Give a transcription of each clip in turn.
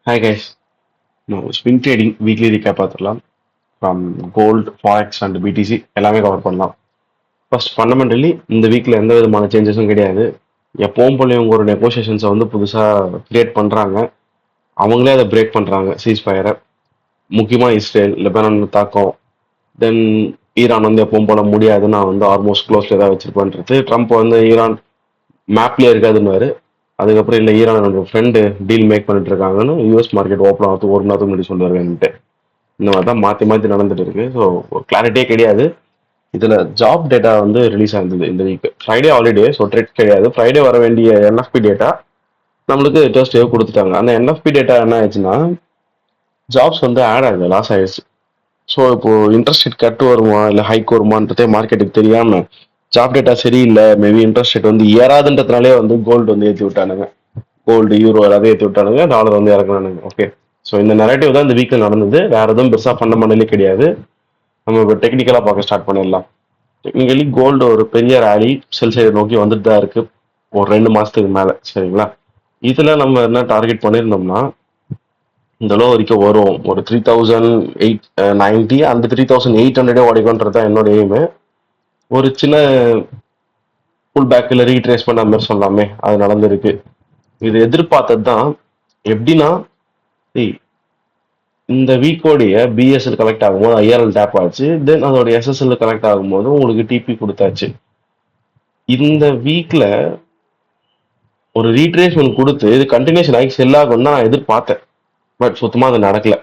Hi guys. No, swing trading weekly recap பார்த்துடலாம். From gold, forex and BTC எல்லாமே cover பண்ணலாம். First fundamentally இந்த வீக்ல எந்த விதமான சேஞ்சஸும் கிடையாது. எப்பவும் போல இவங்க ஒரு நெகோசியேஷன்ஸை வந்து புதுசா கிரியேட் பண்றாங்க. அவங்களே அதை பிரேக் பண்றாங்க சீஸ் ஃபயரை. முக்கியமா இஸ்ரேல் லெபனான் தாக்கம், தென் ஈரான் வந்து எப்பவும் போல முடியாது, நான் வந்து ஆல்மோஸ்ட் க்ளோஸ்ல ஏதாவது வச்சிருப்பேன்றது. ட்ரம்ப் வந்து ஈரான் மேப்லயே இருக்காதுன்னு, அதுக்கப்புறம் இல்லை ஈரான் என்னோட ஃப்ரெண்டு டீல் மேக் பண்ணிட்டு இருக்காங்கன்னு யூஎஸ் மார்க்கெட் ஓப்பன் ஆகிறதுக்கு ஒரு நேரத்துக்கு முன்னாடி சொல்லுவாருன்ட்டு. இந்த மாதிரி தான் மாற்றி மாற்றி நடந்துட்டு இருக்கு. ஸோ ஒரு கிளாரிட்டியே கிடையாது. இதில் ஜாப் டேட்டா வந்து ரிலீஸ் ஆயிருந்தது இந்த week. Friday holiday, so thread கிடையாது. ஃப்ரைடே வர வேண்டிய என்எஃப்பி டேட்டா நம்மளுக்கு தேர்ஸ்டே கொடுத்துட்டாங்க. அந்த என்எஃப்பி டேட்டா என்ன ஆயிடுச்சுன்னா, ஜாப்ஸ் வந்து ஆட் ஆகுது, லாஸ் ஆயிடுச்சு. ஸோ இப்போ இன்ட்ரெஸ்ட் ரேட் கட் வருமா இல்லை ஹைக் வருமானதே மார்க்கெட்டுக்கு தெரியாம, ஜாப் டேட்டா சரியில்லை, மேபி இன்ட்ரெஸ்ட் ரேட் வந்து ஏறாதுன்றதுனாலே வந்து கோல்டு வந்து ஏற்றி விட்டானுங்க. கோல்டு யூரோ எல்லாத்தையும் ஏற்றி விட்டானுங்க, டாலர் வந்து இறக்குனானுங்க. ஓகே, ஸோ இந்த நெரேட்டிவ் தான் இந்த வீக்ல நடந்தது. வேற எதுவும் பெருசாக ஃபண்டமெண்டலே கிடையாது. நம்ம இப்போ டெக்னிக்கலாக பார்க்க ஸ்டார்ட் பண்ணிடலாம். டெக்னிக்கலி கோல்டு ஒரு பெரிய ரேலி செல் சைடு நோக்கி வந்துட்டு தான் இருக்கு, ஒரு 2 மாசத்துக்கு மேல. சரிங்களா? இதுல நம்ம என்ன டார்கெட் பண்ணியிருந்தோம்னா, இந்த லோ வரைக்கும் வரும், ஒரு 3890 அந்த 3800 உடைக்கும்ன்றது தான் என்னோட எய்மு. ஒரு சின்ன புல் பேக்கில் ரீட்ரேஸ் பண்ண மாதிரி சொல்லாமே, அது நடந்திருக்கு. இது எதிர்பார்த்தது தான். எப்படின்னா, ஏய், இந்த வீக்கோடைய பிஎஸ்எல் கலெக்ட் ஆகும்போது ஐஆர்எல் டேப் ஆச்சு, தென் அதோட எஸ்எஸ்எல் கலெக்ட் ஆகும்போது உங்களுக்கு டிபி கொடுத்தாச்சு. இந்த வீக்ல ஒரு ரீட்ரேஸ்மெண்ட் கொடுத்து இது கண்டினியூஷன் ஆகி செல் ஆகும் தான் நான் எதிர்பார்த்தேன். பட் சுத்தமா அது நடக்கல.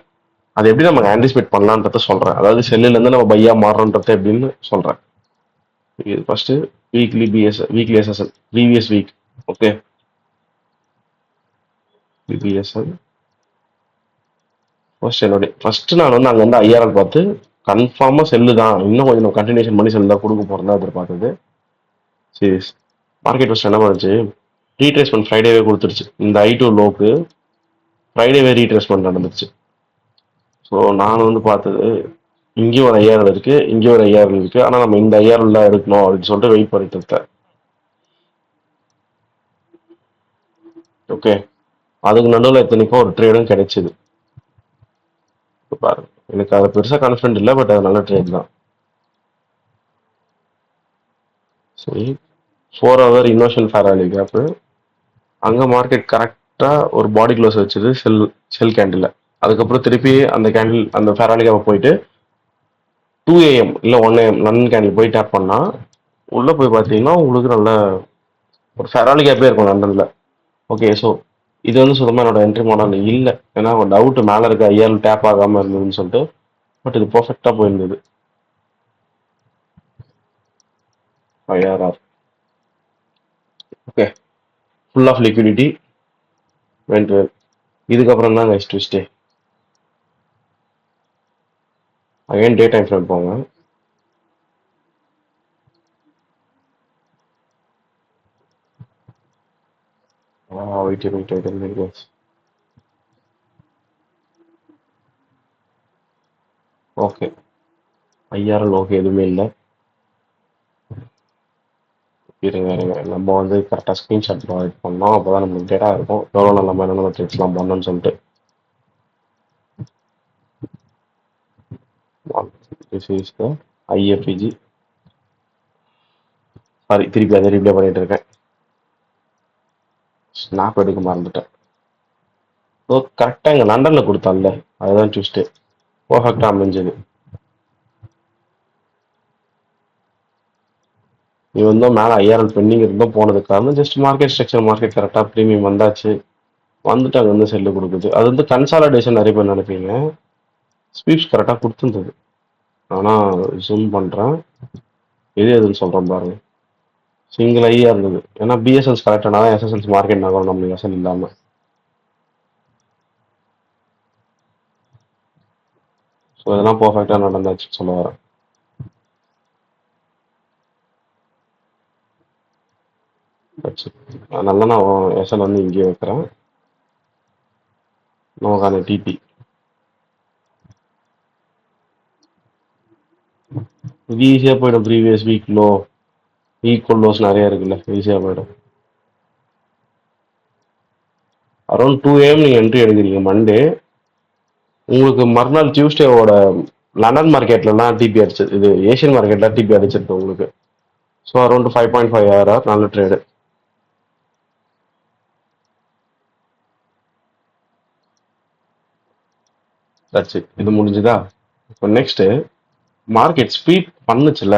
அது எப்படி நம்ம ஆன்டிசிபேட் பண்ணலான்றத சொல்றேன். அதாவது செல்லுல இருந்து நம்ம பையா மாறுறோன்றத எப்படின்னு சொல்றேன். இது first weekly weekly SSL previous week. Okay, PSL first நான் வந்து அங்க வந்து ஐஆர்எல் பார்த்து கன்ஃபார்மா செல்லு தான், இன்னும் கொஞ்சம் கண்டினியூஷன் பண்ணி செல்லு தான் கொடுக்க போறதா எதிர்பார்த்தது. சரி, மார்க்கெட் ஃபர்ஸ்ட் என்ன பண்ணுச்சு, ரீட்ரேஸ்மெண்ட் ஃப்ரைடேவே கொடுத்துருச்சு. இந்த ஐ2 லோக்கு ஃப்ரைடேவே ரீட்ரேஸ்மெண்ட் நடந்துச்சு. ஸோ நான் வந்து பார்த்தது, இங்கேயும் ஒரு ஐஆர்எல் இருக்கு, இங்கேயும் ஒரு ஐஆர்எல் இருக்கு. ஆனா நம்ம இந்த ஐஆர்எல் தான் எடுக்கணும் அப்படின்னு சொல்லிட்டு வெயிட் பண்ணிட்டு இருந்தேன். ஓகே, அதுக்கு நடுவில் எத்தனைக்கும் ஒரு ட்ரேடும் கிடைச்சிது. பாருங்க, எனக்கு அதை பெருசா கான்ஃபிடென்ட் இல்லை, பட் அது நல்ல ட்ரேட் தான். சரி, 4 ஹவர் இன்வர்ஷன் ஃபேராலி கேப். அங்க மார்க்கெட் கரெக்டா ஒரு பாடி க்ளோஸ் வச்சது செல் கேண்டில். அதுக்கப்புறம் திருப்பி அந்த கேண்டில் அந்த ஃபேராலி கேப் போயிட்டு 2 AM இல்லை 1 AM லண்டன் கேண்டில் போய் டேப் பண்ணா, உள்ள போய் பார்த்தீங்கன்னா உங்களுக்கு நல்ல ஒரு ஃபெராலி கேப்பே இருக்கும் லண்டன்ல. ஓகே, ஸோ இது வந்து சுத்தமாக என்னோட என்ட்ரி மாடல் இல்லை. ஏன்னா ஒரு டவுட் மேலே இருக்க ஐஆர் டேப் ஆகாமல் இருந்ததுன்னு சொல்லிட்டு. பட் இது பர்ஃபெக்டாக போயிருந்தது. IRR okay, full of liquidity went well. இதுக்கப்புறம் தான் நெக்ஸ்ட் ட்விஸ்டே. அகைன் டே டைம் ஃப்ரேம் போங்க. வெயிட் ஓகே, ஐஆர்எல் ஓகே, எதுவுமே இல்லை. இருங்க இருங்க, நம்ம வந்து கரெக்டாக ஸ்க்ரீன்ஷாட் ப்ரொவைட் பண்ணோம், அப்போ தான் நம்மளுக்கு டேட்டா இருக்கும் எவ்வளோ நம்ம என்னென்ன ட்ரிக்ஸ்லாம் பண்ணணும்னு சொல்லிட்டு. This is the IFEG. Sorry, திருப்பி அதை ரீப்ளே பண்ணிட்டு இருக்கேன். ஸ்னாப் எடுக்க மறந்துட்டேன். ஸோ கரெக்டாக இங்கே லண்டனில் கொடுத்தான்ல, அதுதான் டியூஸ்டே பர்ஃபெக்டாக அமைஞ்சது. இது வந்து மேலே ஐஆர்எல் பெண்டிங் இருந்தும் போனதுக்கு காரணம் ஜஸ்ட் மார்க்கெட் ஸ்ட்ரக்சர், மார்க்கெட் கரெக்டாக ப்ரீமியம் வந்தாச்சு, வந்துட்டு அது வந்து செல்லு கொடுக்குது. அது வந்து கன்சாலிடேஷன் நிறைய பேர் நினைப்பீங்க. ஸ்வீப்ஸ் கரெக்டாக கொடுத்துருந்தது. ஆனால் ஜூம் பண்ணுறேன், எது எதுன்னு சொல்கிறேன் பாருங்க. சிங்கிள் ஐயா இருந்தது. ஏன்னா பிஎஸ்எல்ஸ் கரெக்டாக தான் எஸ்எஸ்எல்ஸ் மார்க்கெட் நகரும், நம்மளுக்கு எஸ்எல் இல்லாமல். ஸோ இதெல்லாம் பர்ஃபெக்டாக நடந்தாச்சுன்னு சொல்ல வரேன். அதனால நான் எஸ்எல் வந்து இங்கே வைக்கிறேன். நமக்கான டிபி இது ஈஸியாக போயிடும். Previous week low, equal lows நிறைய இருக்குல்ல, ஈஸியாக போயிடும். அரௌண்ட் 2 AM நீங்க என்ட்ரி எடுக்கிறீங்க மண்டே. உங்களுக்கு மறுநாள் டியூஸ்டேவோட லண்டன் மார்க்கெட்லலாம் டிபி அடிச்சது, இது ஏஷியன் மார்க்கெட்ல டிபி அடிச்சிருக்கு உங்களுக்கு. ஸோ அரௌண்ட் 5.5 ஆர் நல்ல ட்ரேடு. That's it. இது முடிஞ்சுதா? இப்போ நெக்ஸ்ட் மார்க்கெட் ஸ்பீட் பண்ணுச்சுல்ல,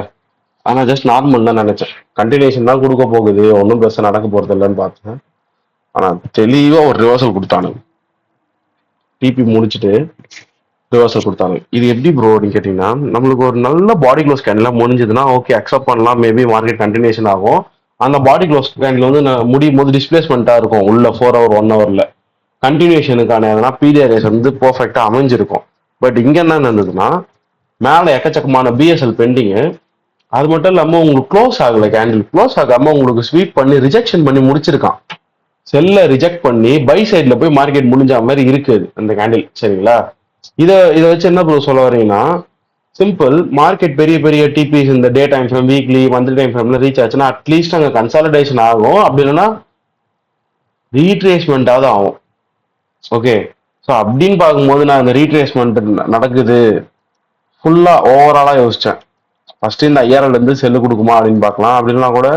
ஆனா ஜஸ்ட் நார்மல் தான் நினைச்சேன். கண்டினியூஷன் தான் கொடுக்க போகுது, ஒன்றும் பெருசாக நடக்க போறது இல்லைன்னு பார்த்தேன். ஆனா தெளிவா ஒரு ரிவர்சல் கொடுத்தானுங்க. டிபி முடிச்சுட்டு ரிவர்சல் கொடுத்தாங்க. இது எப்படி ப்ரோ அப்படின்னு கேட்டீங்கன்னா, நம்மளுக்கு ஒரு நல்ல பாடி க்ளோஸ் கேண்டில் முடிஞ்சதுன்னா ஓகே அக்செப்ட் பண்ணலாம், மேபி மார்க்கெட் கண்டினியூஷன் ஆகும். அந்த பாடி க்ளோஸ் கேண்டில் வந்து முடியும் போது டிஸ்பிளேஸ்மெண்ட்டாக இருக்கும் உள்ள 4 ஹவர் 1 ஹவர்ல. கண்டினியூஷனுக்கான எதனா பிடிஆர்எஸ் வந்து பர்ஃபெக்டா அமைஞ்சிருக்கும். பட் இங்க என்ன நடந்ததுன்னா, மேல எக்கச்சக்கமான பிஎஸ்எல் பெண்டிங்கு. அது மட்டும் இல்லாம உங்களுக்கு க்ளோஸ் ஆகல, கேண்டில் க்ளோஸ் ஆகாம உங்களுக்கு ஸ்வீப் பண்ணி ரிஜெக்ஷன் பண்ணி முடிச்சிருக்கான். செல்ல ரிஜெக்ட் பண்ணி பை சைட்ல போய் மார்க்கெட் முடிஞ்ச மாதிரி இருக்குது அந்த கேண்டில். சரிங்களா? இதை வச்சு என்ன ப்ரோ சொல்ல வரீங்கன்னா, சிம்பிள். மார்க்கெட் பெரிய பெரிய டிபிஸ் இந்த day time frame, weekly, monthly time ஃப்ரேம்ல ரீச் ஆச்சுன்னா அட்லீஸ்ட் அங்கே கன்சாலிடேஷன் ஆகும், அப்படி இல்லைன்னா ரீட்ரேஸ்மெண்ட்டாவது ஆகும். ஓகே, ஸோ அப்படின்னு பார்க்கும்போது நான் இந்த ரீட்ரேஸ்மெண்ட் நடக்குது ஃபுல்லா ஓவராலா யோசிச்சேன். ஃபர்ஸ்ட் இந்த ஐஆர்எல் இருந்து செல்லு கொடுக்குமா அப்படின்னு பார்க்கலாம். அப்படின்னா கூட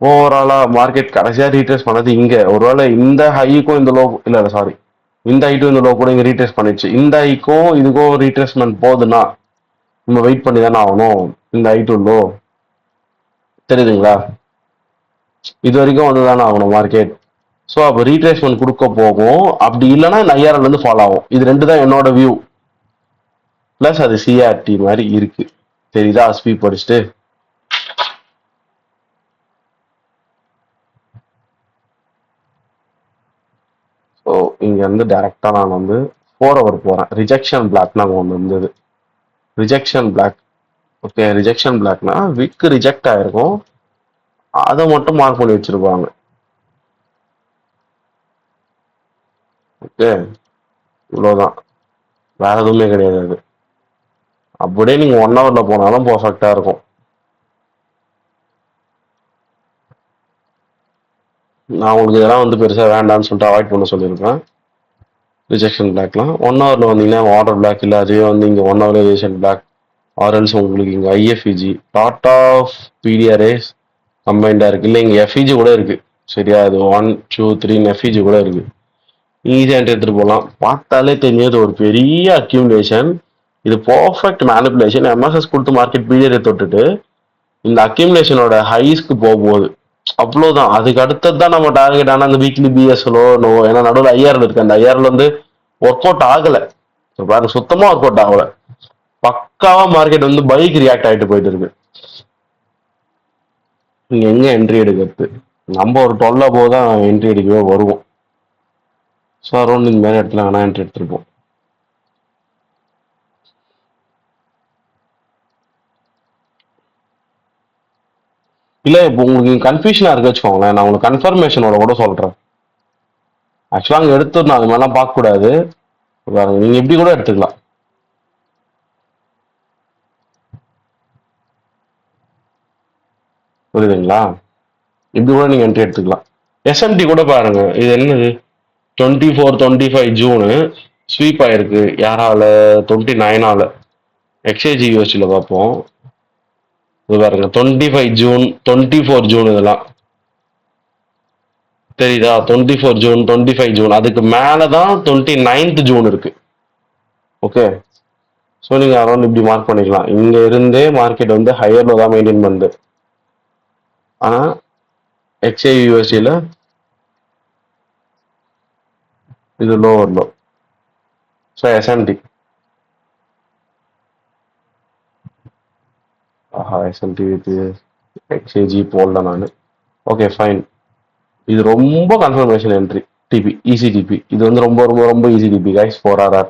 ஓவராலா மார்க்கெட் கடைசியா ரீட்ரேஸ் பண்ணது இங்க. ஒருவேளை இந்த ஹைக்கும் இந்த லோ, இல்ல சாரி, இந்த ஹைட்டும் இந்த லோ கூட இங்க ரீட்ரேஸ் பண்ணிடுச்சு. இந்த ஹைக்கும் இதுக்கும் ரீட்ரேஸ்மெண்ட் போகுதுன்னா நம்ம வெயிட் பண்ணி தானே ஆகணும். இந்த ஹை டு லோ தெரியுதுங்களா? இது வரைக்கும் வந்து தானே ஆகணும் மார்க்கெட். ஸோ அப்போ ரீட்ரேஸ்மெண்ட் கொடுக்க போகும், அப்படி இல்லைன்னா இந்த ஐஆர்எல் இருந்து ஃபாலோ ஆகும். இது ரெண்டு தான் என்னோட வியூ. பிளஸ் அது சிஆர்டி மாதிரி இருக்கு. தெரியுதா ஸ்பீட் படிச்சுட்டு? ஸோ இங்க இருந்து டைரக்டா நான் வந்து 4 ஹவர் போறேன். ரிஜெக்ஷன் பிளாக் நாங்கள் ஒன்று இருந்தது. Rejection block. ஓகே, ரிஜெக்ஷன் பிளாக்னா விக் ரிஜெக்ட் ஆயிருக்கும், அதை மட்டும் மார்க் பண்ணி வச்சிருப்பாங்க. ஓகே, இவ்வளோதான், வேற எதுவுமே கிடையாது. அது அப்படியே நீங்க 1 ஹவர்ல போனாலும் பர்ஃபெக்டா இருக்கும். நான் உங்களுக்கு இதெல்லாம் வந்து பெருசா வேண்டாம்னு சொல்லிட்டு அவாய்ட் பண்ண சொல்லியிருப்பேன். ரிஜெக்ஷன் பிளாக்லாம் 1 ஹவர்ல வந்தீங்கன்னா வாட்டர் பிளாக், இல்லை அதுவே வந்து இங்கே 1 ஹவர் ரிஜெக்ஷன் பிளாக். ஆர்எல்ஸ் உங்களுக்கு இங்கே ஐஎஃப்இஜி லாட் ஆஃப் பிடிஆர்ஏஸ் கம்பைண்டா இருக்கு. இல்லை இங்கே எஃப்இஜி கூட இருக்கு. சரியா? அது 1 2 3 எஃப்இஜி கூட இருக்கு. ஈஸியாக எடுத்துட்டு போகலாம். பார்த்தாலே தெரியாது ஒரு பெரிய அக்யூமுலேஷன். இது பர்ஃபெக்ட் மேனிபுலேஷன். எம்எஸ்எஸ் கொடுத்து மார்க்கெட் பீரியரை தொட்டுட்டு இந்த அக்யூமுலேஷனோட ஹைஸ்க்கு போகும்போது அவ்வளவுதான். அதுக்கு அடுத்தது தான் நம்ம டார்கெட். ஆனால் அந்த வீக்லி பிஎஸ்எலோ நோ, ஏன்னா நடுவில் ஐஆர்எல் இருக்கு. அந்த ஐஆர்எல் வந்து ஒர்க் அவுட் ஆகல. பாருங்க, சுத்தமா ஒர்க் அவுட் ஆகல. பக்காவா மார்க்கெட் வந்து பைக் ரியாக்ட் ஆகிட்டு போயிட்டு இருக்கு. நீங்க எங்க என்ட்ரி எடுக்கிறது? நம்ம ஒரு 12 போதுதான் என்ட்ரி எடுக்கவே வருவோம். ஸோ அரௌண்ட் இந்த மாதிரி இடத்துல வேணா என்ட்ரி எடுத்துருப்போம். இல்ல இப்போ உங்களுக்கு கன்ஃபியூஷனா இருக்கு வச்சுக்கோங்களேன், நான் உங்களுக்கு கன்ஃபர்மேஷனோட கூட சொல்றேன். ஆக்சுவலா அங்க எடுத்துடணும், அது மாதிரிலாம் பார்க்க கூடாது. பாருங்க, நீங்க இப்படி கூட எடுத்துக்கலாம். புரியுதுங்களா? இப்படி கூட நீங்க என்ட்ரி எடுத்துக்கலாம். எஸ்எம்டி கூட பாருங்க, இது என்னது 24-25 ஜூனு ஸ்வீப் ஆயிருக்கு. யாரால? 29ஆல. எக்ஸ்சேஞ்ச் யூஎஸ்டியில் பார்ப்போம். இது பாருங்க, 25 ஜூன் 24 ஜூன் இதெல்லாம் தெரியுதா? 24 ஜூன் 25 ஜூன், அதுக்கு மேலதான் 29th ஜூன் இருக்கு. ஓகே, ஸோ நீங்க அரௌண்ட் இப்படி மார்க் பண்ணிக்கலாம். இங்க இருந்தே மார்க்கெட் வந்து ஹையர்ல தான் மெயின்டைன் பண்ணுது. ஆனா எக்ஸ்ஏ யூஎஸ்டியில் இது லோவர் லோ. ஸோ எஸ்எம்டி, ஆஹா எஸ்எம்டி வித் எக்ஸ்ஏஜி போடல நான். Okay fine. இது ரொம்ப confirmation entry. TP easy TP. இது வந்து ரொம்ப ரொம்ப ரொம்ப ஈஸி டிபி கைஸ். 4 RR.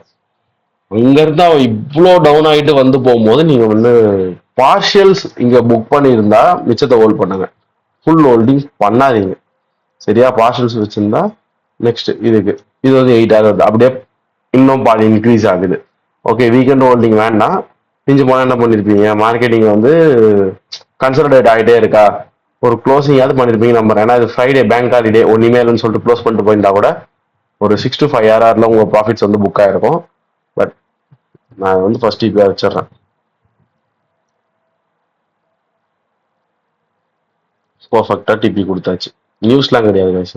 அங்க இருந்து அவன் இவ்வளோ டவுன் ஆகிட்டு வந்து போகும்போது நீங்க வந்து பார்ஷியல்ஸ் இங்க புக் பண்ணியிருந்தா மிச்சத்தை ஹோல்ட் பண்ணுங்க. ஃபுல் ஹோல்டிங் பண்ணாதீங்க. சரியா? பார்ஷியல்ஸ் வச்சிருந்தா நெக்ஸ்ட் இதுக்கு இது வந்து 8 அப்படியே இன்னும் பாதி இன்க்ரீஸ் ஆகுது. ஓகே, வீக்கெண்ட் ஹோல்டிங் வேண்டாம். மிஞ்சி போனால் என்ன பண்ணிருப்பீங்க, மார்க்கெட்டிங் வந்து கன்சல்டேட் ஆகிட்டே இருக்கா, ஒரு க்ளோசிங்காவது பண்ணிருப்பீங்க நம்பர். ஏன்னா இது ஃப்ரைடே பேங்க் ஹாலிடே, ஒன்றுமே இல்லைன்னு சொல்லிட்டு க்ளோஸ் பண்ணிட்டு போயிருந்தா கூட ஒரு 6 to 5 hourல உங்க ப்ராஃபிட்ஸ் வந்து புக் ஆயிருக்கும். பட் நான் வந்து ஃபர்ஸ்ட் இப்போ வச்சிடுறேன். பர்ஃபெக்டா டிபி கொடுத்தாச்சு. நியூஸ்லாம் கிடையாது guys.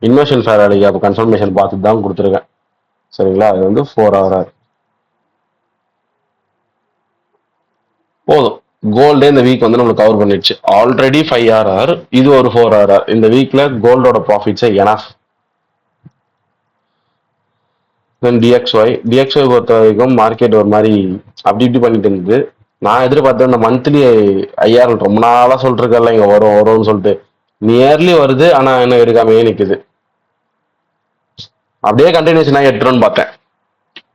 இன்வெர்ஷன் ஃபேர் அடிக்கு அப்போ கன்ஃபர்மேஷன் பார்த்துட்டு தான் கொடுத்துருக்கேன். சரிங்களா? அது வந்து 4 hour போதும். கோல்டே இந்த வீக் வந்து நம்மளுக்கு கவர் பண்ணிடுச்சு. ஆல்ரெடி 5 hour, இது ஒரு 4 hour. இந்த வீக்ல கோல்டோட ப்ராஃபிட்ஸை எனஃப். தென் டிஎக்ஸ்ஒய் பொறுத்த வரைக்கும் மார்க்கெட் ஒரு மாதிரி அப்படி இப்படி பண்ணிட்டு இருந்தது. நான் எதிர்பார்த்தேன் இந்த மந்த்லி 5,000 ரொம்ப நாளா சொல்லிருக்கல இங்க வரும் வரும்னு சொல்லிட்டு நியர்லி வருது. ஆனா என்ன எடுக்காமையே நிக்குது. அப்படியே கண்டினியூஷனா எடுத்துருன்னு பார்த்தேன்.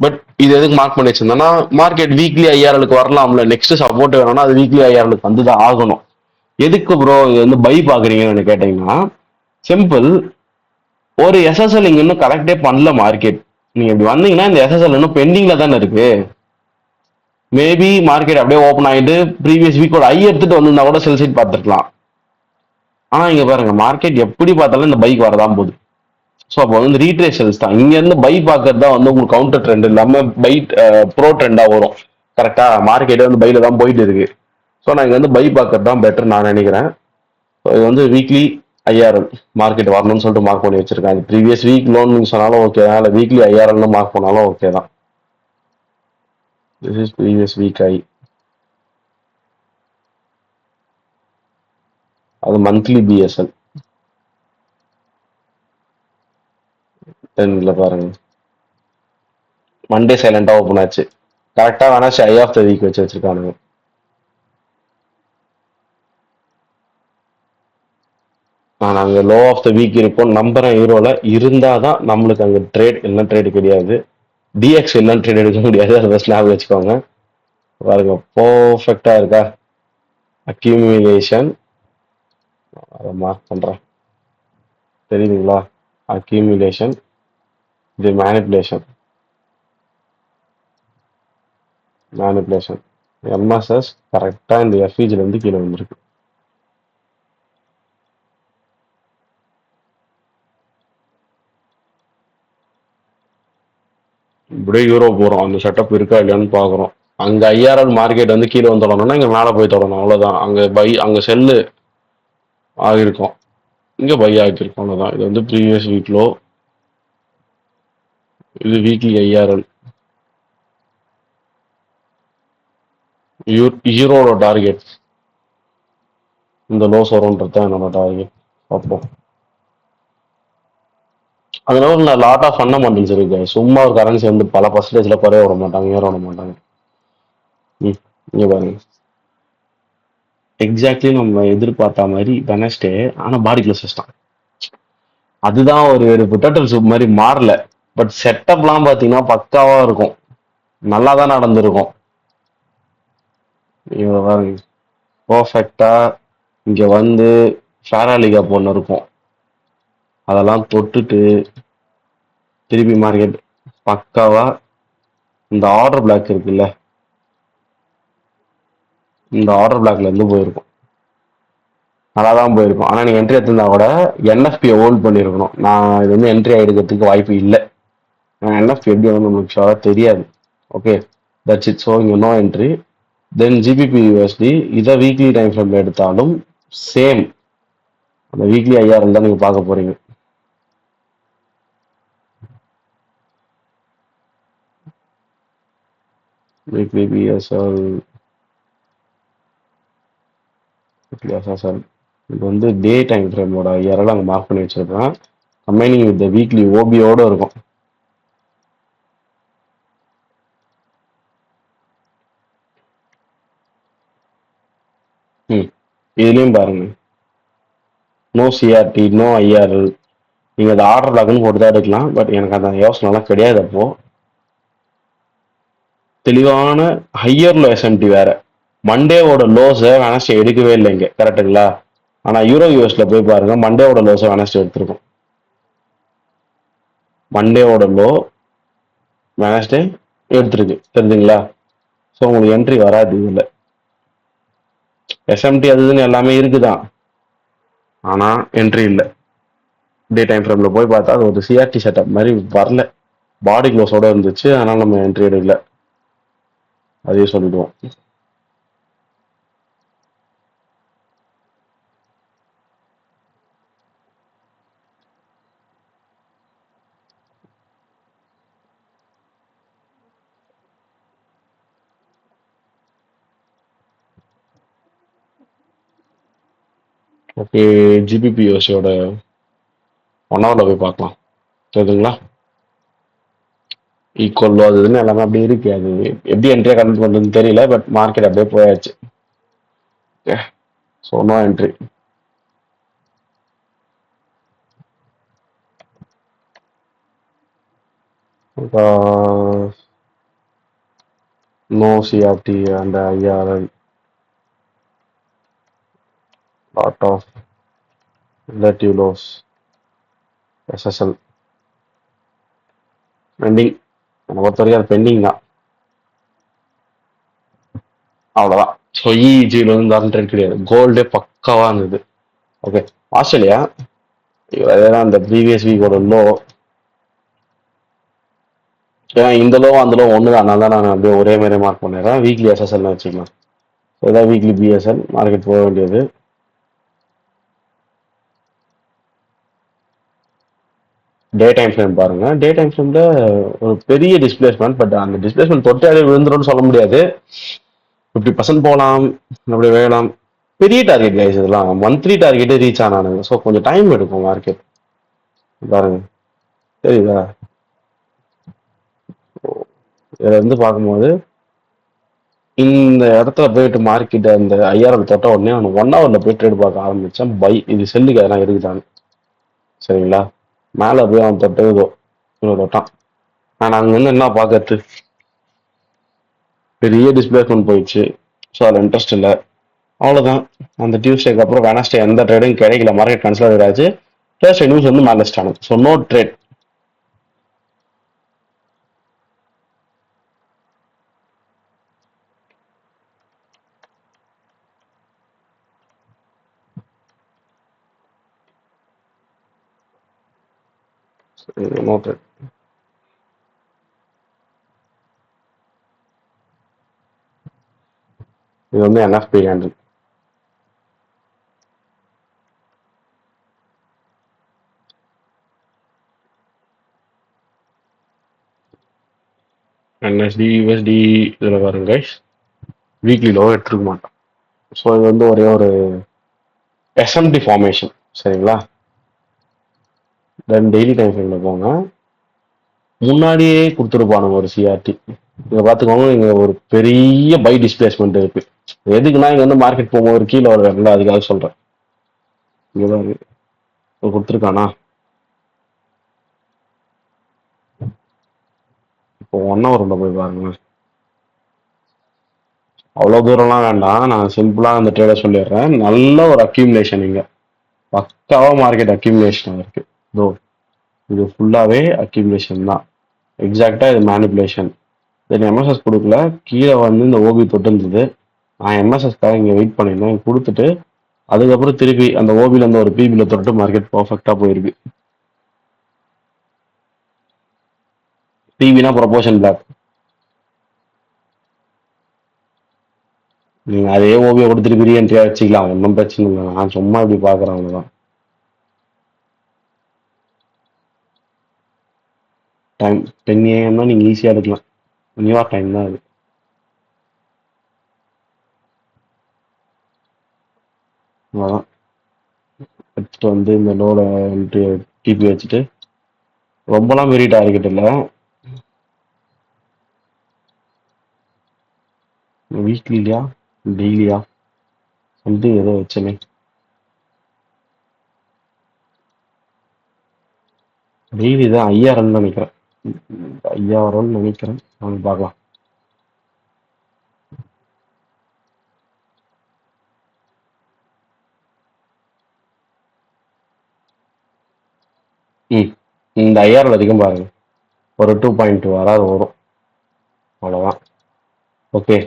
பட் இது எதுக்கு மார்க் பண்ணி வச்சிருந்தேன்னா மார்க்கெட் வீக்லி 5,000 வரலாம்ல. நெக்ஸ்ட் சப்போர்ட் வேணும்னா அது வீக்லி 5,000 வந்துதான் ஆகணும். எதுக்கு ப்ரோ இது வந்து பை பாக்குறீங்கன்னு கேட்டீங்கன்னா சிம்பிள். ஒரு எஸ்எஸ்எல் இங்க இன்னும் கரெக்டே பண்ணல மார்க்கெட். நீங்க இப்படி வந்தீங்கன்னா இந்த எஸ்எஸ்எல் இன்னும் பெண்டிங்ல தானே இருக்கு. மேபி மார்க்கெட் அப்படியே ஓப்பன் ஆயிட்டு ப்ரீவியஸ் வீக்கோட ஐ எடுத்துட்டு வந்திருந்தா கூட செல் சைட் பார்த்துருக்கலாம். ஆனா இங்க பாருங்க மார்க்கெட் எப்படி பார்த்தாலும் இந்த பைக் வரதான் போகுது. ஸோ அப்போ வந்து ரீட்ரேஷன்ஸ் தான். இங்க இருந்து பை பார்க்கறது தான் வந்து உங்களுக்கு கவுண்டர் ட்ரெண்ட் இல்லாம பை ப்ரோ ட்ரெண்டா வரும். கரெக்டா? மார்க்கெட் வந்து பைல தான் போயிட்டு இருக்கு. ஸோ நான் இங்க வந்து பை பார்க்கறது தான் பெட்டர் நான் நினைக்கிறேன். இது வந்து வீக்லி 5,000 மார்க்கெட் வரணும்னு சொல்லிட்டு மார்க் பண்ணி வச்சிருக்கேன். அது ப்ரீவியஸ் வீக் லோன் நீங்க சொன்னாலும் ஓகே தான், இல்லை வீக்லி 5,000 மார்க் பண்ணாலும் ஓகே தான். This is previous week I. அது மந்த்லி பிஎஸ்எல். டென்ல பாருங்க மண்டே சைலண்டா ஓப்பன் ஆச்சு. கரெக்டா வேணா ஐ ஆஃப் த வீக் வச்சு வச்சிருக்கானுங்க. நான் அங்க லோ ஆஃப் த வீக் இருப்போம் நம்புறேன். ஹீரோல இருந்தாதான் நம்மளுக்கு அங்க ட்ரேட் என்ன ட்ரேடு கிடையாது. டிஎக்ஸ் என்ன ட்ரேட் எடுக்க முடியாது. அதை ஃபர்ஸ்ட் ஞாபகம் வச்சுக்கோங்க. பாருங்க பர்ஃபெக்டா இருக்கா? அக்யூமுலேஷன். அதை மார்க் பண்றேன். தெரியுதுங்களா? அக்யூமுலேஷன். இது மேனிப்புலேஷன். எம்எஸ்எஸ் கரெக்டா இந்த எஃப்இஜில இருந்து கீழே வந்திருக்கு. இப்படியே யூரோப் போறோம். அந்த செட்டப் இருக்கா இல்லையான்னு பாக்குறோம். அங்க ஐஆர்எல் மார்க்கெட் வந்து கீழே வந்து தொடரணும்னா இங்க மேல போய் தொடரணும். அவ்வளவுதான். அங்க பை அங்க செல்லு ஆகிருக்கும். இங்க பை ஆகிருக்கும். அவ்வளவுதான். இது வந்து ப்ரீவியஸ் வீக் லோ. இது வீக்லி ஐஆர்எல். யூரோட டார்கெட் இந்த லோஸ் வரும்ன்றது தான் என்னோட டார்கெட். பார்ப்போம். அதனால லாட் ஆஃப் ஃபண்டமெண்டல்ஸ் இருக்கு. சும்மா ஒரு கரன்சி வந்து பல பர்சன்டேஜ்ல குறைய விட மாட்டாங்க, ஏற விட மாட்டாங்க. இங்க பாருங்க எக்ஸாக்ட்லி நம்ம எதிர்பார்த்த மாதிரி வெனஸ்டே. ஆனா பாடிக்குள்ள சிஸ்டம் அதுதான் ஒரு பொட்டேட்டோ சூப் மாதிரி மாறல. பட் செட்டப்லாம் பாத்தீங்கன்னா பக்காவா இருக்கும். நல்லா தான் நடந்திருக்கும். இங்க பாருங்க பர்ஃபெக்டா இங்க வந்து ஃபேராலிகா ஒன்று இருக்கும். அதெல்லாம் தொட்டுட்டு திருப்பி மார்க்கெட் பக்காவா இந்த ஆர்டர் பிளாக் இருக்குல்ல, இந்த ஆர்டர் பிளாக்ல இருந்து போயிருக்கும். நல்லா தான் போயிருக்கும். ஆனா நீங்க என்ட்ரி எடுத்திருந்தா கூட என்எஃபியை ஹோல்ட் பண்ணிருக்கணும். நான் இது வந்து என்ட்ரி எடுக்கிறதுக்கு வாய்ப்பு இல்லை. என்எஃபி எப்படி வந்து நமக்கு ஷோரா தெரியாது. Okay that's it. ஸோ இங்க நோ என்ட்ரி. தென் ஜிபிபி யூஎஸ்டி இதை வீக்லி டைம் ஃப்ரேம்ல எடுத்தாலும் சேம் அந்த வீக்லி 5,000 தான் நீங்க பார்க்க போறீங்க. வீக்லி பிஎஸ்எல் இது வந்து டே டைம் ஃப்ரேமோட 5,000 அங்கே மார்க் பண்ணி வச்சிருக்கேன். கம்பைனிங் வித் வீக்லி ஓபியோட இருக்கும். இதுலயும் பாருங்க நோ சிஆர்டி நோ ஐஆர்எல். நீங்க அதை ஆர்டர் பிளாக்னு போட்டு தான் எடுக்கலாம். பட் எனக்கு அந்த யோசனைலாம் கிடையாது. அப்போ தெளிவான ஹையர் லோ எஸ்எம்டி வேற. மண்டேவோட லோஸை வெனஸ்டே எடுக்கவே இல்லை இங்க. கரெக்டுங்களா? ஆனா யூரோ யூஎஸ்ல போய் பாருங்க மண்டேவோட லோஸை வெனஸ்டே எடுத்திருக்கும். மண்டேவோட லோ வெனஸ்டே எடுத்திருக்கு. தெரிஞ்சுங்களா? ஸோ உங்களுக்கு என்ட்ரி வராது இதுல. எஸ்எம்டி அதுன்னு எல்லாமே இருக்குதான், ஆனா என்ட்ரி இல்லை. டே டைம் ஃப்ரேம்ல போய் பார்த்தா அது ஒரு சிஆர்டி செட்டப் மாதிரி வரல. பாடி க்ளோஸோட இருந்துச்சு. அதனால நம்ம என்ட்ரி எடுக்கல. அதையே சொல்லிடுவோம். ஓகே, ஜிபிபிஓசியோட 1 ஹவர்ல போய் பார்க்கலாம். சரிங்களா? ஈக்குவல் அது இதுன்னு எல்லாமே அப்படியே இருக்கு. அது எப்படி என்ட்ரியா கன்வெர்ட் பண்ணுறதுன்னு தெரியல. பட் மார்க்கெட் அப்படியே போயாச்சு. Okay, so no entry. No CRT and IRL. Lot of relative lows. SSL pending. என்னை பொறுத்த வரைக்கும் அது பெண்டிங் தான். அவ்வளோதான். ஸோ இஜியில் வந்து அந்த ட்ரேட் கிடையாது. கோல்டே பக்காவாக இருந்தது. ஓகே, ஆஸ்திரேலியா அதேதான் அந்த ப்ரீவியஸ் வீக்கோட லோ. ஏன்னா இந்த லோ அந்த லோ ஒன்று தான். அதனால தான் நான் அப்படியே ஒரே மாதிரி மார்க் பண்ணிடுறேன். வீக்லி எஸ்எஸ்எல்னு வச்சுக்கலாம். ஸோ இதான் வீக்லி பிஎஸ்எல். மார்க்கெட் போக வேண்டியது. டே டைம் ஃப்ரேம் பாருங்க. டே டைம் ஃப்ரேம்ல ஒரு பெரிய டிஸ்பிளேஸ்மெண்ட். பட் அந்த டிஸ்பிளேஸ்மெண்ட் தொட்டாலே விழுந்துரும்னு சொல்ல முடியாது. 50% போகலாம், அப்படி வேகலாம். பெரிய டார்கெட் கைஸ் இதெல்லாம். மந்த்லி டார்கெட்டே ரீச் ஆனானுங்க. ஸோ கொஞ்சம் டைம் எடுக்கும் மார்க்கெட். பாருங்க, தெரியுதா? இதுல இருந்து பார்க்கும்போது இந்த இடத்துல போயிட்டு மார்க்கெட் அந்த ஐஆர்எல் தொட்ட உடனே நான் 1 ஹவர்ல போய் ட்ரேட் பார்க்க ஆரம்பிச்சேன். பை இது செல்லுக்கு அதெல்லாம் இருக்குதான்னு. சரிங்களா? மேலே போய் அவன் தொட்டு தொட்டான். நான் அங்க வந்து என்ன பார்க்கறது? பெரிய டிஸ்பிளேஸ்மெண்ட் போயிடுச்சு. ஸோ அதில் இன்ட்ரெஸ்ட் இல்லை. அவ்வளோதான். அந்த டியூஸ்டேக்கு அப்புறம் வெனஸ்டே எந்த ட்ரேடும் கிடைக்கல. மார்க்கெட் கன்சிடர் ஆச்சு. தேர்ஸ்டே நியூஸ் வந்து மேலே ஸ்டானது. So no trade. No trade. இது வந்து என்எஃபி ஹேண்டில். என்எஸ்டி யூஎஸ்டி இதில் பாருங்க கைஸ். வீக்லி லோ எடுத்துருக்க மாட்டோம். ஸோ இது வந்து ஒரே ஒரு எஸ்எம்டி ஃபார்மேஷன். சரிங்களா? தென் டெய்லி டைம் ஃப்ரேம்ல போங்க. முன்னாடியே கொடுத்துருப்பானுங்க ஒரு சிஆர்டி. இங்க பார்த்துக்கோங்க, இங்க ஒரு பெரிய பை டிஸ்பிளேஸ்மெண்ட் இருக்கு. எதுக்குன்னா இங்க வந்து மார்க்கெட் போகும்போது ஒரு கீழே வருவாங்கல்ல, அதுக்காக சொல்றேன். இங்கதான் கொடுத்துருக்கானா? இப்போ 1 ஹவர்ல போய் பாருங்க. அவ்வளோ தூரம்லாம் வேண்டாம். நான் சிம்பிளா அந்த ட்ரேட சொல்லிடுறேன். நல்ல ஒரு அக்யூமுலேஷன் இங்க. பக்காவா மார்க்கெட் அக்யூமுலேஷன் இருக்கு. இதோ இது ஃபுல்லாவே அக்யூமுலேஷன் தான். எக்ஸாக்டா இது மேனிபுலேஷன். தென் எம்எஸ்எஸ் கொடுக்கல. கீழே வந்து இந்த ஓபி தொட்டு இருந்தது. நான் எம்எஸ்எஸ்க்காக இங்கே வெயிட் பண்ணியிருந்தேன். கொடுத்துட்டு அதுக்கப்புறம் திருப்பி அந்த ஓபில இருந்து ஒரு பிபில தொட்டு மார்க்கெட் பர்ஃபெக்டா போயிருக்கு. பிபினா ப்ரொபோஷன் பிளாக். நீங்க அதே ஓபியை கொடுத்துட்டு பெரிய என்ட்ரியா வச்சுக்கலாம். ஒன்றும் பிரச்சனை இல்லை. நான் சும்மா இப்படி பாக்குறேன் அவ்வளவுதான். டைம் 10 AM தான். நீங்க ஈஸியா எடுக்கலாம். நியூயார்க் டைம் தான் அது. அவ்வளோதான். எடுத்துட்டு வந்து இந்த லோல டிபி வச்சுட்டு ரொம்பலாம் பெரிய டார்கெட் இல்லை. வீக்லியா டெய்லியா சம்திங் ஏதோ வச்சனே. டெய்லி தான் 5000 நினைக்கிறேன். 5000 நினைக்கிறேன். வாங்க பார்க்கலாம். ம் இந்த 5000 வரைக்கும் பாருங்க. ஒரு 2.2 வராது வரும். அவ்வளோதான். ஓகே,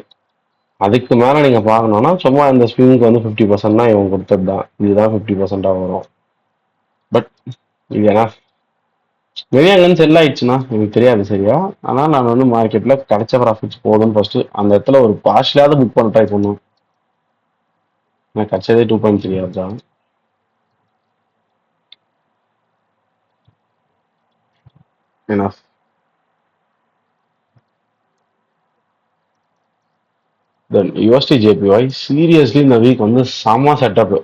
அதுக்கு மேலே நீங்கள் பார்க்கணுன்னா சும்மா இந்த ஸ்விங்க்கு வந்து 50%னா இவங்க கொடுத்தது தான். இதுதான் 50%ஆக வரும். பட் இது ஏன்னா வெளியே அங்கேருந்து செல் ஆயிடுச்சுன்னா எனக்கு தெரியாது சரியா. ஆனால் நான் வந்து மார்க்கெட்டில் கிடைச்ச ப்ராஃபிட்ஸ் போதும்னு ஃபர்ஸ்ட் அந்த இடத்துல ஒரு பார்ஷிலாவது புக் பண்ண ட்ரை பண்ணுவேன். நான் கிடைச்சதே 2.3 தான். ஏன்னா தென் யூஎஸ்டி ஜேபிஒய் சீரியஸ்லி இந்த வீக் வந்து செம செட்டப்.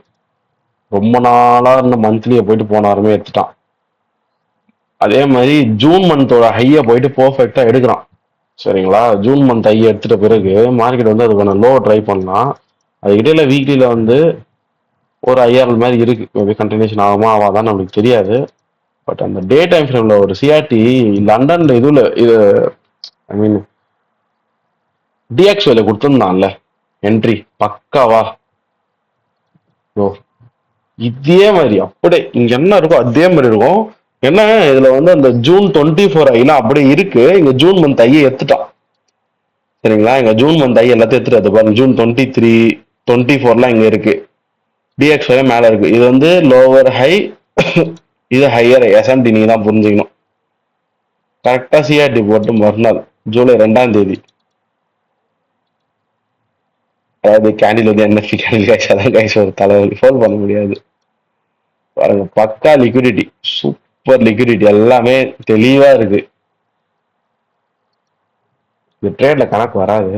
ரொம்ப நாளா இருந்த மந்த்லியை போயிட்டு போன வாரமே எடுத்துட்டான். அதே மாதிரி ஜூன் மந்தோட ஹையை போயிட்டு பர்ஃபெக்டா எடுக்கிறான். சரிங்களா, ஜூன் மந்த் ஹை எடுத்துட்ட பிறகு மார்க்கெட் வந்து அதுக்கான லோ ட்ரை பண்ணலாம். அது இடையில வீக்லியில வந்து ஒரு ஐஆர்எல் மாதிரி இருக்கு. மேபி கண்டினியூஷன் ஆகுமா ஆகாதான் நம்மளுக்கு தெரியாது. பட் அந்த டே டைம் ஃப்ரேம்ல ஒரு சிஆர்டி லண்டன்ல இதுல இது ஐ மீன் டிஎக்ஸ்ல கொடுத்துருந்தான்ல என்ட்ரி பக்காவா. ஓ, இதே மாதிரி அப்படியே இங்க என்ன இருக்கோ அதே மாதிரி இருக்கும். என்ன இதுல வந்து அந்த ஜூன் 24 ஐலாம் அப்படியே இருக்கு. இங்க ஜூன் மந்த் ஐயை எடுத்துட்டான். சரிங்களா, இங்க ஜூன் மந்த் ஐ எல்லாத்தையும் எடுத்துட்டு பாருங்க. ஜூன் 23 24லாம் இங்க இருக்கு. டிஎக்ஸ் மேல இருக்கு. இது வந்து லோவர் ஹை, இது ஹையர் எஸ்எம்டி. நீங்க தான் புரிஞ்சுக்கணும். கரெக்டா சிஆர்டி போட்டு மறுநாள் ஜூலை 2ஆம் தேதி, அதாவது கேண்டில் வந்து என்எஃப்டி கேண்டில் கைஸ், அதான் கைஸ் ஒரு தலைவலி. ஃபோன் பண்ண முடியாது. பாருங்க, பக்கா லிக்விடிட்டி, சூப்பர் லிக்விடிட்டி, எல்லாமே தெளிவா இருக்கு. இந்த ட்ரேட்ல கணக்கு வராது.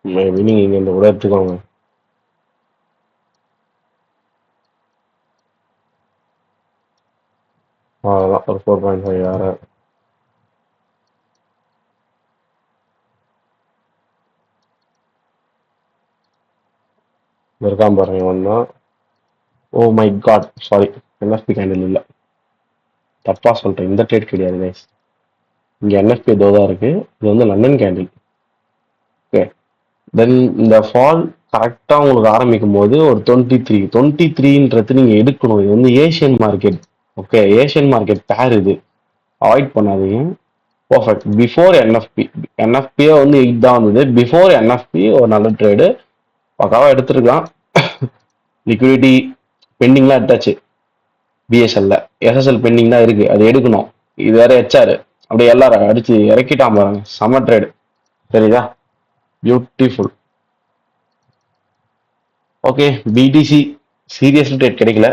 மேபி நீங்க இங்க இந்த கூட எடுத்துக்கோங்க. அவ்வளோதான், ஒரு 4.5 யார இருக்காம பாருங்க ஒன்னா. Oh my god, sorry, NFP candle இல்ல, தப்பா சொல்றேன். இந்த ட்ரேட் கிடையாது கைஸ். இங்க என்எஃப்பி ஏதோ தான் இருக்கு. இது வந்து லண்டன் கேண்டில். ஓகே, தென் இந்த ஃபால் கரெக்டா உங்களுக்கு ஆரம்பிக்கும் போது ஒரு 23 நீங்க எடுக்கணும். இது வந்து Asian market. Okay, Asian market பேர் இது, அவாய்ட் பண்ணாதீங்க. Perfect before NFP. என்எஃப்பியே வந்து 8 தான் வந்தது. பிஃபோர் என்எஃப்பி ஒரு நல்ல ட்ரேடு, பக்காவா எடுத்துருக்கலாம். லிக்விடிட்டி பெண்டிங்லாம் எடுத்தாச்சு. பிஎஸ்எல்ல எஸ்எஸ்எல் பெண்டிங் தான் இருக்கு, அது எடுக்கணும். இது வேற ஹெச்ஆர் அப்படியே எல்லாரும் அடிச்சு இறக்கிட்டான் பாருங்க. செம ட்ரேடு, சரிதா, beautiful. Okay, BTC serious trade கிடைக்கல.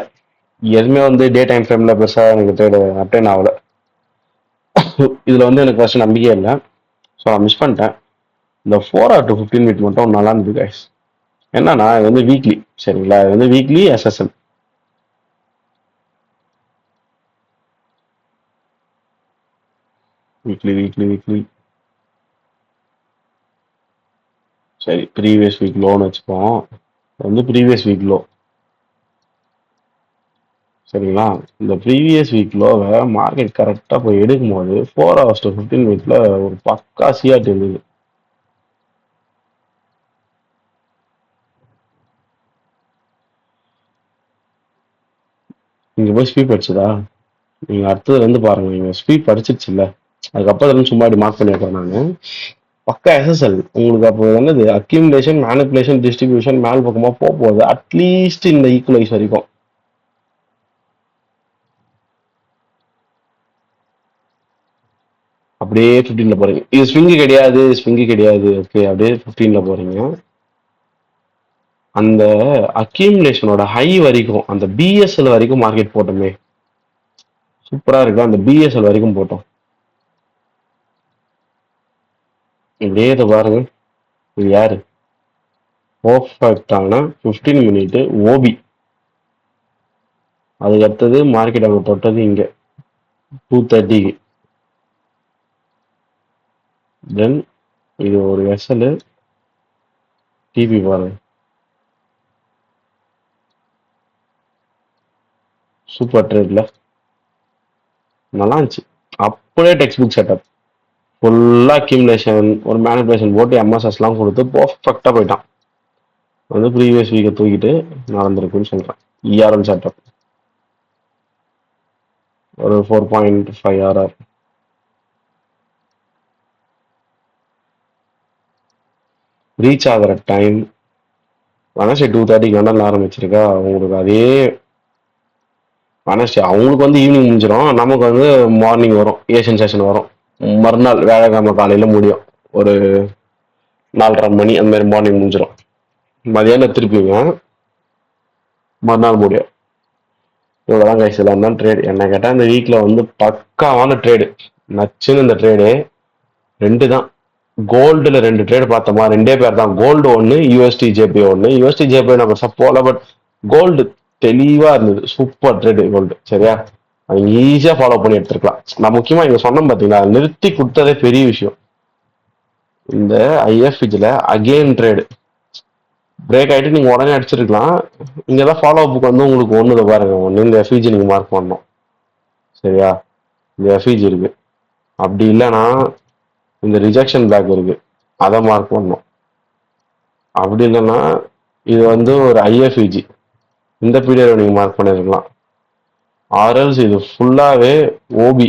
எதுவுமே வந்து டே டைம் ஃப்ரேம்ல பெருசா எனக்கு ட்ரேடு அட்டைன் ஆகல. இதுல வந்து எனக்கு ஃபர்ஸ்ட் நம்பிக்கையே இல்லை. ஸோ நான் மிஸ் பண்ணிட்டேன். இந்த 4 to 15 மினிட் மட்டும் நல்லா இருந்தது கைஸ். என்னன்னா இது வந்து வீக்லி, சரிங்களா, இது வந்து weekly SSL. Weekly weekly weekly சரி, ப்ரீவியஸ் வீக் லோன்னு வச்சுப்போம். வந்து ப்ரீவியஸ் வீக் லோ, சரிங்களா. இந்த ப்ரீவியஸ் வீக் லோவை மார்க்கெட் கரெக்டாக போய் எடுக்கும் போது 4 hours to 15 மினிட்ல ஒரு பக்கா சிஆர்டி இருந்தது. இங்க போய் ஸ்வீப் அடிச்சுதா. நீங்க அடுத்தது வந்து பாருங்க, நீங்க ஸ்வீப் அடிச்சிருச்சு இல்ல, அதுக்கப்புறம் இருந்து சும்மா இப்படி மார்க் பண்ணி வைக்கிறேன் நான். பக்கா எஸ்எஸ்எல் உங்களுக்கு அப்போ என்னது அக்யூமுலேஷன் மேனிப்புலேஷன் டிஸ்ட்ரிபியூஷன் மேல் பக்கமா போக போகுது. அட்லீஸ்ட் இந்த ஈக்குவலைஸ் வரைக்கும் அப்படியே 15ல போறீங்க. இது ஸ்விங்கு கிடையாது, ஸ்விங்கு கிடையாது. ஓகே, அப்படியே 15ல போறீங்க. அந்த அக்யூமுலேஷனோட ஹை வரைக்கும், அந்த பிஎஸ்எல் வரைக்கும் மார்க்கெட் போட்டோமே, சூப்பரா இருக்கு. அந்த பிஎஸ்எல் வரைக்கும் போட்டோம். இப்படியே இதை பாருங்க. இது யாரு பர்ஃபெக்டான 15 மினிட் ஓபி. அதுக்கு அடுத்தது மார்க்கெட் அவங்க தொட்டது இங்க 2:30. தென் இது ஒரு எஸ்எல். டிபி பாருங்க, சூப்பர் ட்ரேட்ல நல்லா இருந்துச்சு. அப்படியே டெக்ஸ்ட் புக் செட்டப், ஃபுல்லா அக்யூமுலேஷன் ஒரு மேனிபுலேஷன் போட்டு எம்எஸ்எஸ்லாம் கொடுத்து பர்ஃபெக்டா போயிட்டான். வந்து ப்ரீவியஸ் வீக்கை தூக்கிட்டு நடந்திருக்குன்னு சொல்றேன். இஆர்எல் செட்டப் ஒரு 4.5 ஆர்ஆர். ரீச் ஆகிற டைம் வெனஸ்டே 2:30 லண்டன் ஆரம்பிச்சிருக்கா. உங்களுக்கு அதே வெனஸ்டே அவங்களுக்கு வந்து ஈவினிங் முடிஞ்சிடும், நமக்கு வந்து மார்னிங் வரும், ஏஷியன் செஷன் வரும். மறுநாள் வியாழக்கிழமை காலையில முடியும், ஒரு 4:30 அந்த மாதிரி மார்னிங் முடிஞ்சிடும். மதியானம் திருப்பிங்க மறுநாள் முடியும். இவ்வளவுதான் கைஸ். இதெல்லாம் தான் ட்ரேட். என்ன கேட்டா இந்த வீக்ல வந்து பக்காவான ட்ரேடு, நச்சுன்னு இந்த ட்ரேடு ரெண்டு தான். கோல்டுல 2 ட்ரேடு பார்த்தோமா, 2 பேர் தான். கோல்டு ஒன்னு, யூஎஸ்டி ஜேபி ஒன்னு. யூஎஸ்டி ஜேபி நம்ம போல, பட் கோல்டு தெளிவா இருந்தது. Super trade gold. சரியா, ஈஸியா ஃபாலோ பண்ணி எடுத்துருக்கலாம். நான் முக்கியமா இங்க சொன்னேன் பாத்தீங்களா, நிறுத்தி கொடுத்ததே பெரிய விஷயம். இந்த ஐஎஃப்ஜில அகெயின் ட்ரேடு பிரேக் ஆயிட்டு நீங்க உடனே அடிச்சிருக்கலாம். இங்கதான் ஃபாலோ அப்புக்கு வந்து உங்களுக்கு ஒண்ணுத பாருங்க, ஒண்ணு இந்த எஃபிஜி நீங்க மார்க் பண்ணணும். சரியா, இந்த எஃபிஜி இருக்கு. அப்படி இல்லைன்னா இந்த ரிஜெக்ஷன் பேக் இருக்கு, அதை மார்க் பண்ணணும். அப்படி இல்லைன்னா இது வந்து ஒரு ஐஎஃப்இஜி, இந்த பீரியட் நீங்க மார்க் பண்ணிருக்கலாம். ஆர்எல்ஸ் இது ஃபுல்லாவே OB.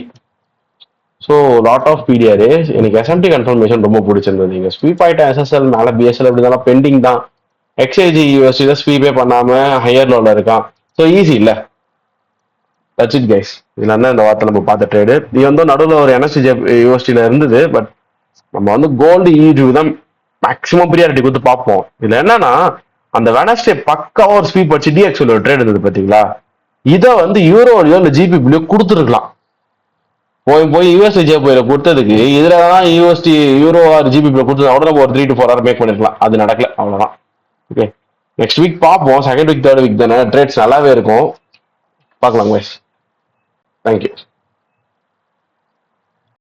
So lot of BTR. எனக்கு எஸ்எம்டி கன்ஃபர்மேஷன் ரொம்ப பிடிச்சிருந்தது. நீங்க ஸ்வீப் ஆயிட்ட எஸ்எஸ்எல் மேல பிஎஸ்எல் அப்படி இருந்தாலும் பெண்டிங் தான். எக்ஸ்ஐஜி யூஎஸ்டி தான் ஸ்வீப்பே பண்ணாம ஹையர் லோல இருக்கான். ஸோ ஈஸி இல்ல. That's it guys. இதுல என்ன இந்த வார்த்தை நம்ம பார்த்த ட்ரேடு. இது வந்து நடுவில் ஒரு என்எஸ்டி யூஎஸ்டில இருந்தது. பட் நம்ம வந்து கோல்டு ஈடு தான் மேக்ஸிமம் ப்ரியாரிட்டி கொடுத்து பார்ப்போம். இதுல என்னன்னா அந்த வெனஸ்டே பக்காவா ஒரு ஸ்வீப் வச்சு டிஎக்ஸ்எல் ஒரு ட்ரேட் இருந்தது பாத்தீங்களா, இதை வந்து யூரோலையோ இல்ல ஜிபிபிலையோ கொடுத்துருக்கலாம். போய் யூஎஸ்டி ஜேபில கொடுத்ததுக்கு இதுலதான் யூஎஸ்டி யூரோ ஆர் ஜிபிபில கொடுத்தது அவ்வளோ நம்ம ஒரு 3 to 4 hour மேக் பண்ணிருக்கலாம். அது நடக்கல, அவ்வளவுதான். ஓகே, நெக்ஸ்ட் வீக் பார்ப்போம். செகண்ட் வீக் தேர்ட் வீக் தானே ட்ரேட்ஸ் நல்லாவே இருக்கும். பார்க்கலாம் கைஸ். தேங்க்யூ.